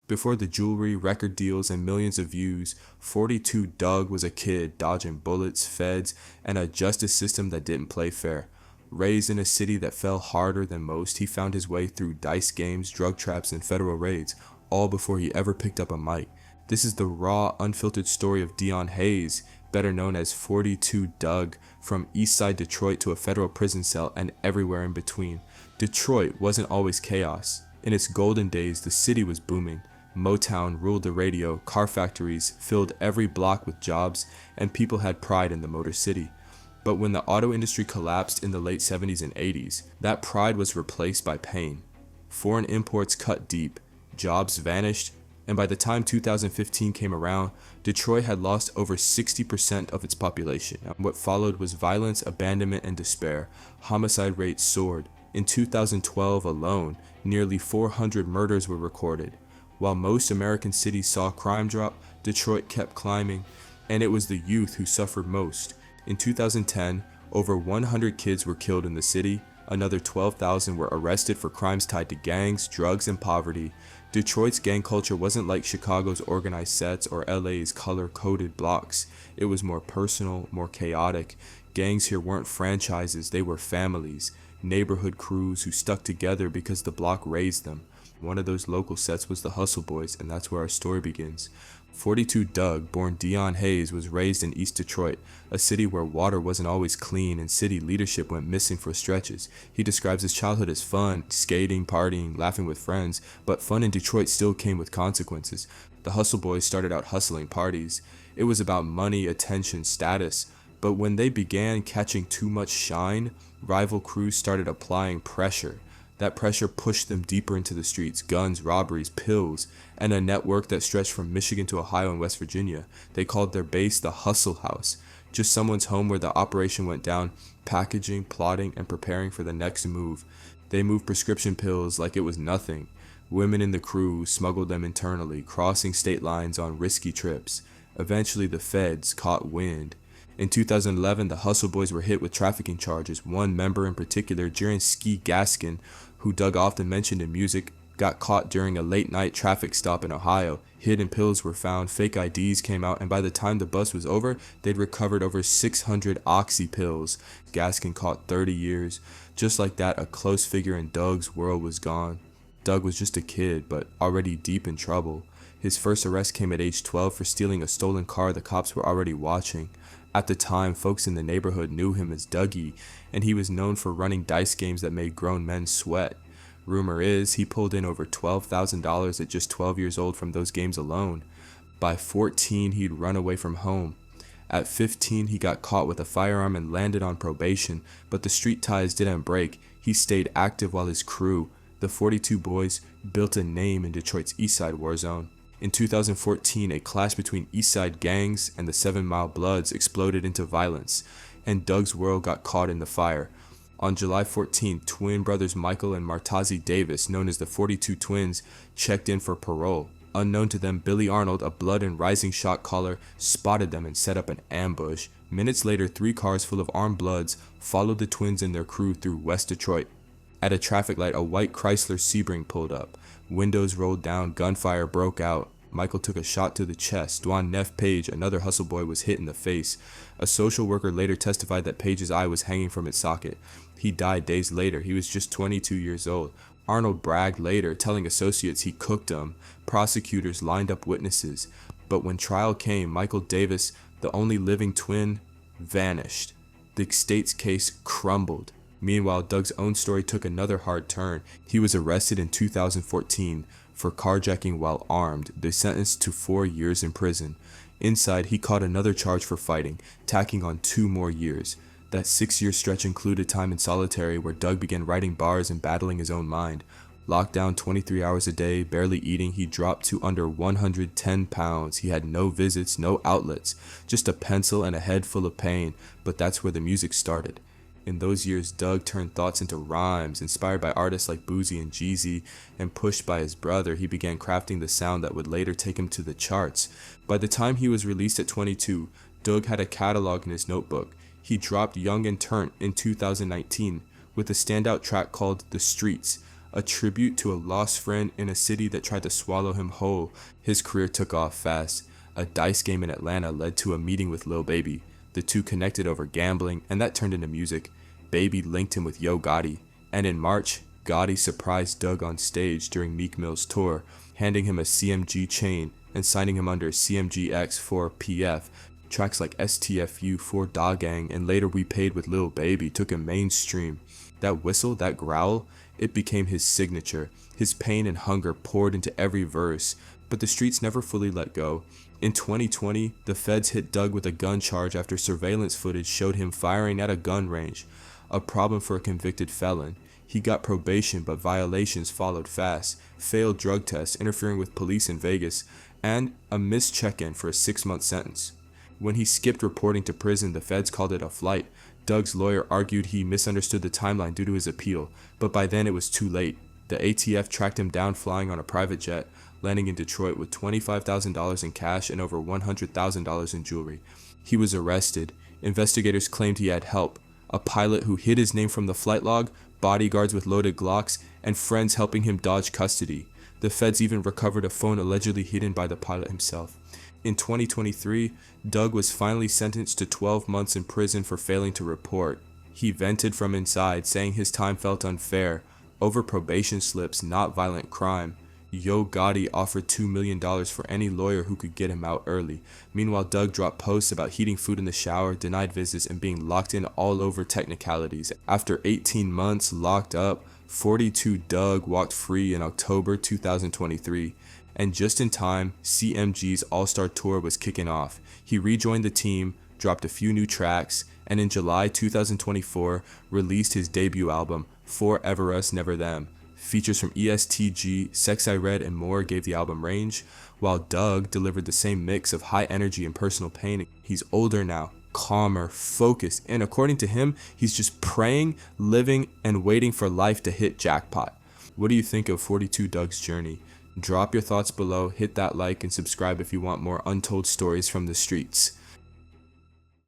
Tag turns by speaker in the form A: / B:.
A: Before the jewelry, record deals, and millions of views, 42 Dugg was a kid dodging bullets, feds, and a justice system that didn't play fair. Raised in a city that fell harder than most, he found his way through dice games, drug traps, and federal raids, all before he ever picked up a mic. This is the raw, unfiltered story of Dion Hayes, better known as 42 Dugg, from eastside Detroit to a federal prison cell and everywhere in between. Detroit wasn't always chaos. In its golden days, the city was booming. Motown ruled the radio, car factories filled every block with jobs, and people had pride in the Motor City. But when the auto industry collapsed in the late 70s and 80s, that pride was replaced by pain. Foreign imports cut deep, jobs vanished, and by the time 2015 came around, Detroit had lost over 60% of its population. What followed was violence, abandonment, and despair. Homicide rates soared. In 2012 alone, nearly 400 murders were recorded. While most American cities saw crime drop, Detroit kept climbing, and it was the youth who suffered most. In 2010, over 100 kids were killed in the city. Another 12,000 were arrested for crimes tied to gangs, drugs, and poverty. Detroit's gang culture wasn't like Chicago's organized sets or LA's color-coded blocks. It was more personal, more chaotic. Gangs here weren't franchises, they were families. Neighborhood crews who stuck together because the block raised them. One of those local sets was the Hustle Boys, and that's where our story begins. 42 Dugg, born Dion Hayes, was raised in East Detroit, a city where water wasn't always clean and city leadership went missing for stretches. He describes his childhood as fun, skating, partying, laughing with friends, but fun in Detroit still came with consequences. The Hustle Boys started out hustling parties. It was about money, attention, status, but when they began catching too much shine, rival crews started applying pressure. That pressure pushed them deeper into the streets, guns, robberies, pills, and a network that stretched from Michigan to Ohio and West Virginia. They called their base the Hustle House, just someone's home where the operation went down, packaging, plotting, and preparing for the next move. They moved prescription pills like it was nothing. Women in the crew smuggled them internally, crossing state lines on risky trips. Eventually the feds caught wind. In 2011, the Hustle Boys were hit with trafficking charges. One member in particular, Jaron Ski Gaskin, who Dugg often mentioned in music, got caught during a late-night traffic stop in Ohio. Hidden pills were found, fake IDs came out, and by the time the bust was over, they'd recovered over 600 oxy pills. Gaskin caught 30 years. Just like that, a close figure in Dugg's world was gone. Dugg was just a kid, but already deep in trouble. His first arrest came at age 12 for stealing a stolen car the cops were already watching. At the time, folks in the neighborhood knew him as Dougie, and he was known for running dice games that made grown men sweat. Rumor is he pulled in over $12,000 at just 12 years old from those games alone. By 14, he'd run away from home. At 15, he got caught with a firearm and landed on probation, but the street ties didn't break. He stayed active while his crew, the 42 Boys, built a name in Detroit's eastside war zone. In 2014, a clash between eastside gangs and the 7 Mile Bloods exploded into violence, and Dugg's world got caught in the fire. On July 14, twin brothers Michael and Martazi Davis, known as the 42 Twins, checked in for parole. Unknown to them, Billy Arnold, a blood and rising shot caller, spotted them and set up an ambush. Minutes later, 3 cars full of armed bloods followed the twins and their crew through West Detroit. At a traffic light, a white Chrysler Sebring pulled up. Windows rolled down, gunfire broke out. Michael took a shot to the chest. Dwan Neff Page, another Hustle Boy, was hit in the face. A social worker later testified that Page's eye was hanging from its socket. He died days later. He was just 22 years old. Arnold bragged later, telling associates he cooked them. Prosecutors lined up witnesses. But when trial came, Michael Davis, the only living twin, vanished. The state's case crumbled. Meanwhile, Dugg's own story took another hard turn. He was arrested in 2014 for carjacking while armed. They sentenced to 4 years in prison. Inside, he caught another charge for fighting, tacking on 2 more years. That 6-year stretch included time in solitary where Dugg began writing bars and battling his own mind. Locked down 23 hours a day, barely eating, he dropped to under 110 pounds. He had no visits, no outlets, just a pencil and a head full of pain, but that's where the music started. In those years, Dugg turned thoughts into rhymes. Inspired by artists like Boozy and Jeezy and pushed by his brother, he began crafting the sound that would later take him to the charts. By the time he was released at 22, Dugg had a catalog in his notebook. He dropped Young and Turnt in 2019 with a standout track called The Streets, a tribute to a lost friend in a city that tried to swallow him whole. His career took off fast. A dice game in Atlanta led to a meeting with Lil Baby. The two connected over gambling, and that turned into music. Baby linked him with Yo Gotti, and in March, Gotti surprised Dugg on stage during Meek Mill's tour, handing him a CMG chain and signing him under CMGX for PF. Tracks like STFU for Da Gang and later We Paid with Lil Baby took him mainstream. That whistle, that growl, it became his signature. His pain and hunger poured into every verse, but the streets never fully let go. In 2020, the feds hit Dugg with a gun charge after surveillance footage showed him firing at a gun range, a problem for a convicted felon. He got probation, but violations followed fast, failed drug tests, interfering with police in Vegas, and a missed check-in for a 6-month sentence. When he skipped reporting to prison, the feds called it a flight. Dugg's lawyer argued he misunderstood the timeline due to his appeal, but by then it was too late. The ATF tracked him down flying on a private jet, landing in Detroit with $25,000 in cash and over $100,000 in jewelry. He was arrested. Investigators claimed he had help. A pilot who hid his name from the flight log, bodyguards with loaded Glocks, and friends helping him dodge custody. The feds even recovered a phone allegedly hidden by the pilot himself. In 2023, Dugg was finally sentenced to 12 months in prison for failing to report. He vented from inside, saying his time felt unfair, over probation slips, not violent crime. Yo Gotti offered $2 million for any lawyer who could get him out early. Meanwhile, Dugg dropped posts about heating food in the shower, denied visits, and being locked in all over technicalities. After 18 months locked up, 42 Dugg walked free in October 2023. And just in time, CMG's All-Star Tour was kicking off. He rejoined the team, dropped a few new tracks, and in July 2024, released his debut album, Forever Us Never Them. Features from ESTG, Sex I Read, and more gave the album range, while Dugg delivered the same mix of high energy and personal pain. He's older now, calmer, focused, and according to him, he's just praying, living, and waiting for life to hit jackpot. What do you think of 42 Dugg's journey? Drop your thoughts below, hit that like, and subscribe if you want more untold stories from the streets.